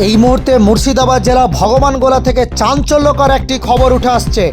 এই মুহূর্তে মুর্শিদাবাদ জেলা ভগবানগোলা থেকে চাঞ্চল্যকর একটি খবর উঠে আসছে।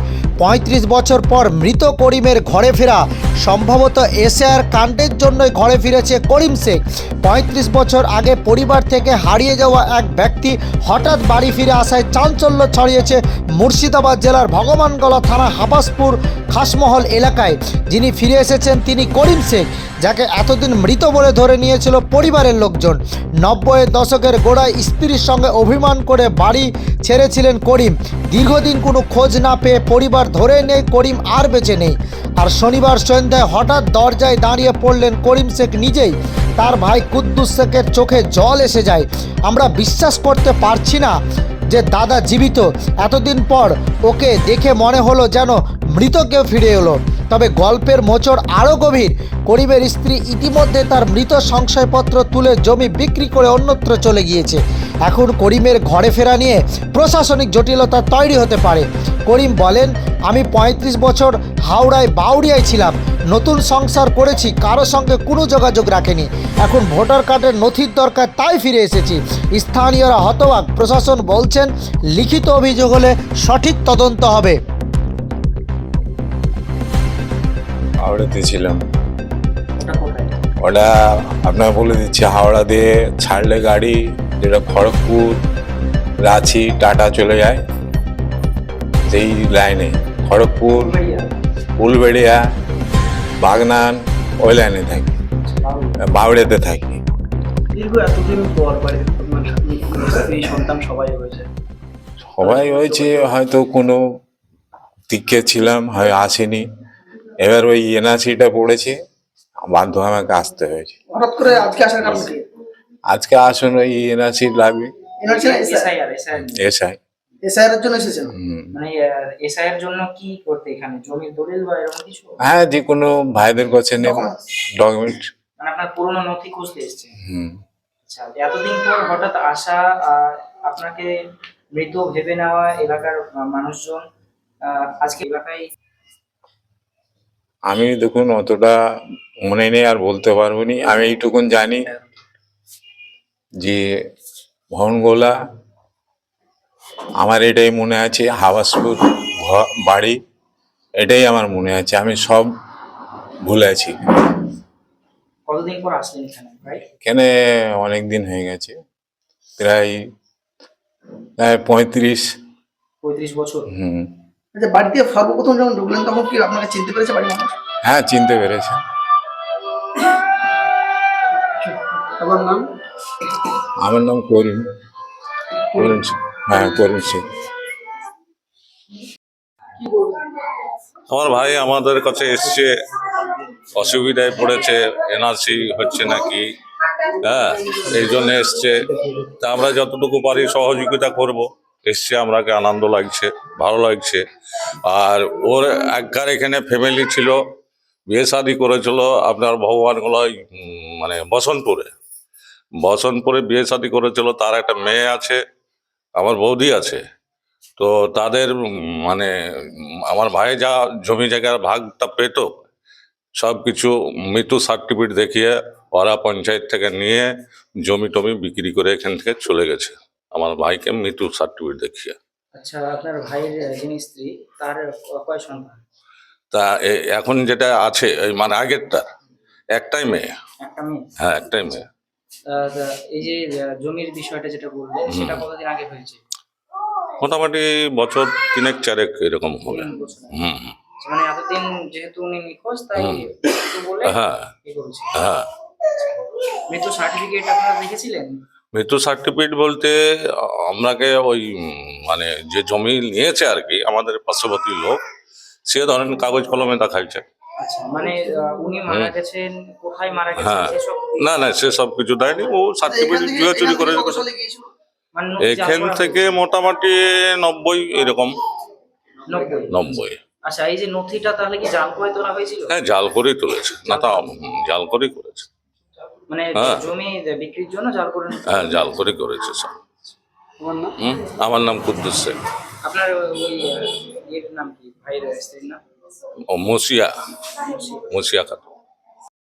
৩৫ বছর পর মৃত করিমের ঘরে ফেরা, সম্ভবত এসআইআর কাণ্ডের জন্যই ঘরে ফিরেছে করিম শেখ। ৩৫ বছর আগে পরিবার থেকে হারিয়ে যাওয়া এক ব্যক্তি হঠাৎ বাড়ি ফিরে আসায় চাঞ্চল্য ছড়িয়েছে মুর্শিদাবাদ জেলার ভগবানগোলা থানা হাবাসপুর খাসমহল এলাকায়। যিনি ফিরে এসেছেন তিনি করিম শেখ, যাকে এতদিন মৃত বলে ধরে নিয়েছিল পরিবারের লোকজন। ৯০-এর দশকের গোড়ায় স্ত্রীর সঙ্গে অভিমান করে বাড়ি ছেড়েছিলেন করিম। দীর্ঘদিন কোনো খোঁজ না পেয়ে পরিবার ধরে নেই করিম আর বেঁচে নেই। আর শনিবার সন্ধ্যায় হঠাৎ দরজায় দাঁড়িয়ে পড়লেন করিম শেখ নিজেই। তার ভাই কুদ্দুস শেখের চোখে জল এসে যায়। আমরা বিশ্বাস করতে পারছি না যে দাদা জীবিত। এতদিন পর ওকে দেখে মনে হলো যেন মৃত কেউ ফিরে এলো। তবে গল্পের মোচড় আরও গভীর। করিমের স্ত্রী ইতিমধ্যে তার মৃত সংশয়পত্র তুলে জমি বিক্রি করে অন্যত্র চলে গিয়েছে। এখন করিমের ঘরে ফেরা নিয়ে প্রশাসনিক জটিলতা তৈরি হতে পারে। করিম বলেন, আমি ৩৫ বছর হাওড়ায় বাউরিয়ায় ছিলাম, নতুন সংসার করেছি, কারো সঙ্গে কোনো যোগাযোগ রাখেনি। এখন ভোটার কার্ডের নথির দরকার, তাই ফিরে এসেছি। স্থানীয়রা হতবাক। প্রশাসন বলছেন লিখিত অভিযোগ হলে সঠিক তদন্ত হবে। হাওড়াতে ছিলাম, ওটা আপনার বলে দিচ্ছি। হাওড়া দিয়ে ছাড়লে গাড়ি যেটা খড়গপুর, রাঁচি, টাটা চলে যায়, সেই লাইনে খড়গপুর, উলবেড়িয়া, বাগনান, ওই লাইনে থাকি, বাউড়িয়াতে থাকি। এতদিন পর সন্তান সবাই হয়েছে, হয়তো কোনো দিকে ছিলাম, হয় আসেনি। এবার ওই এনআরসিটা পড়েছে, বাধ্য আমাকে আসতে হয়েছে। হঠাৎ করে আজকে আসার কারণ কি? আজকে আসুন, ওই এনআরসি লাগবে। এসআই এসআইআর এর জন্য এসেছেন? মানে এসআইআর এর জন্য কি করতে এখানে জমির দলিল বা এরকম কিছু? হ্যাঁ, যে কোনো ভাইদের কাছে নেব ডকুমেন্ট। মানে আপনার পুরনো নথি খুঁজতে এসেছেন? আচ্ছা, এতদিন পর হঠাৎ আসা, আপনাকে মৃত ভেবে নেওয়া এলাকার মানুষজন আজকে এলাকায়। আমি দেখুন অতটা মনে নেই, আর বলতে পারবো নি। আমি এইটুকুন জানি যে ভগবানগোলা, আমার এটাই মনে আছে, হাবাসপুর বাড়ি, এটাই আমার মনে আছে। আমি সব ভুলে আছি। কতদিন পর আসলেন এখানে ভাই? এখানে অনেক দিন হয়ে গেছে, প্রায় 35 বছর। আচ্ছা, বাড়িতে সর্বপ্রথম যখন ঢুকলেন তখন কি আপনাকে চিনতে পেরেছে বাড়ির মানুষ? হ্যাঁ, চিনতে পেরেছে। আপনার নাম? আমার নাম করিম। হ্যাঁ, করিম শেখ। আমার ভাই আমাদের কাছে এসছে, অসুবিধায় পড়েছে, এনআরসি হচ্ছে নাকি, হ্যাঁ, এই জন্য এসছে। তা আমরা যতটুকু পারি সহযোগিতা করব। এসছে, আমরাকে আনন্দ লাগছে, ভালো লাগছে। আর ওর একবার এখানে ফ্যামিলি ছিল, বিয়ে শাদি করেছিল আপনার ভগবানগোলায়, মানে বসন্তপুরে বিয়ে শাদি করেছিল। তার একটা মেয়ে আছে, আমার বৌদি আছে। তো তাদের মানে আমার ভাই যা জমি জায়গার ভাগটা পেত, সব কিছু মৃত্যু সার্টিফিকেট দেখিয়ে ওরা পঞ্চায়েত থেকে নিয়ে জমি টমি বিক্রি করে এখান থেকে চলে গেছে, আমার ভাইকে মৃত্যু সার্টিফিকেট দেখিয়ে। আচ্ছা, আপনার ভাইয়ের যিনি স্ত্রী, তার কয় সন্তান? তা এখন যেটা আছে, মানে আগেরটা একটাই মেয়ে। একটা মেয়ে? হ্যাঁ, একটাই মেয়ে। এই যে জমির বিষয়টা যেটা বললেন, সেটা কতদিন আগে হয়েছে? মোটামুটি বছর 3-4 এরকম হবে। মানে এতদিন যেহেতু উনি নিখোঁজ, তাই বলে হ্যাঁ হ্যাঁ। মৃত্যু সার্টিফিকেট আপনারা দেখেছিলেন? মৃত্যু সার্টিফিকেট বলতে আপনাকে ওই মানে যে জমি নিয়েছে আর কি, আমাদের পার্শ্ববর্তী লোক, সে ধরেন কাগজ কলমে দেখাইছে। আচ্ছা, মানে উনি মারা গেছেন, কোথায় মারা গেছেন হ্যাঁ, সেসব? না সে সব কিছু দেয়নি, ও সার্টিফিকেট চুরি করে। এখান থেকে মোটামুটি 90 এরকম। 90। আচ্ছা, এই যে নথিটা তাহলে কি জাল করে তোলা হয়েছিল? হ্যাঁ, জাল করেই তুলেছে, না তা জাল করেই করেছে। মানে জমি বিক্রির জন্য জাল করে? হ্যাঁ, জাল করে করেছে সব। আমার নাম কুদ্দুস শেখ। আপনার ওই এর নাম কি, ভাইয়ের স্ত্রীর নাম? ও মুসিয়া খাতুন।